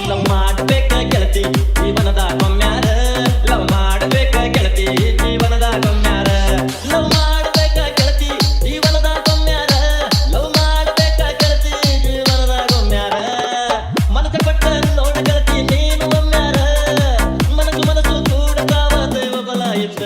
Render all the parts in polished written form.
love ಮಾಡಬೇಕ ಗೆಳತಿ ಜೀವನದ ಕೊಮ್ಮ್ಯಾರ ಲವ್ ಮಾಡಬೇಕ ಗೆಳತಿ ಜೀವನದ ಕೊಮ್ಮ್ಯಾರ ಲವ್ ಮಾಡಬೇಕ ಗೆಳತಿ ಜೀವನದ ಕೊಮ್ಮ್ಯಾರ ಲವ್ ಮಾಡಬೇಕ ಗೆಳತಿ ಜೀವನದ ಕೊಮ್ಮ್ಯಾರ ಮನಸ ಕೊಟ್ಟ ನೋಡ ಗೆಳತಿ ನೀನು ಒಮ್ಮ್ಯಾರ ಮನಸ್ಸು ಮನಸ್ಸು ಕೂಡತಾವ ದೇವ ಬಲ ಇದ್ದ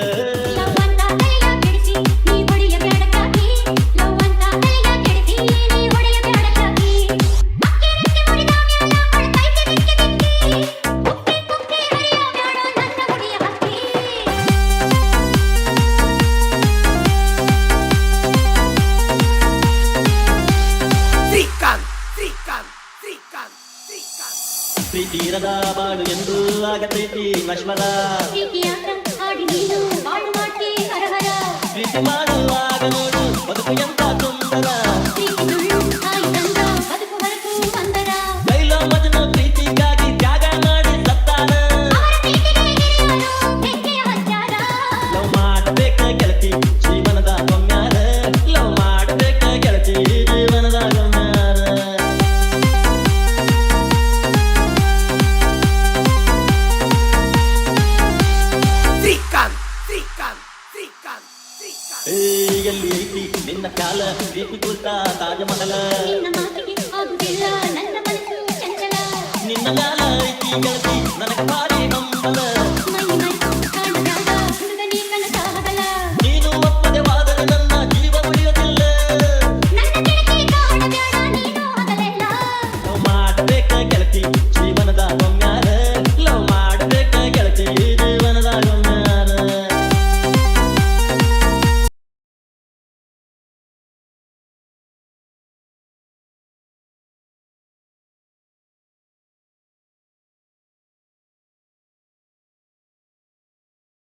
ಪ್ರೀತಿ ಇರದ ಬಾಳು ಎಂದು ಆಗತೈತಿ ನಶ್ವರ ಪ್ರೀತಿ ಮಾಡುವಾಗ ನೋಡು ಬದುಕು ಎಂತ ಸುಂದರ ಲೈಲಾ ಮಜ್ನು ಪ್ರೀತಿಗಾಗಿ ತ್ಯಾಗ ಮಾಡಿ ಸತ್ತಾರ ಲವ್ ಮಾಡಬೇಕ ಗೆಳತಿ ಜೀವನದ ಕೊಮ್ಮ್ಯಾರ ಲವ್ ಮಾಡಬೇಕ ಗೆಳತಿ ಜೀವನದ ಕೊಮ್ಮ್ಯಾರ ಎಲ್ಲಿ ಐತಿ ನಿನ್ನ ಕಾಲ ಪ್ರೀತಿ ಕುರಿತ ತಾಜಮಹಲ ನಿನ್ನ ಕಾಲ ಐತಿ ಗೆಳತಿ ನನಗೆ ಭಾರಿ ನಂಬಲ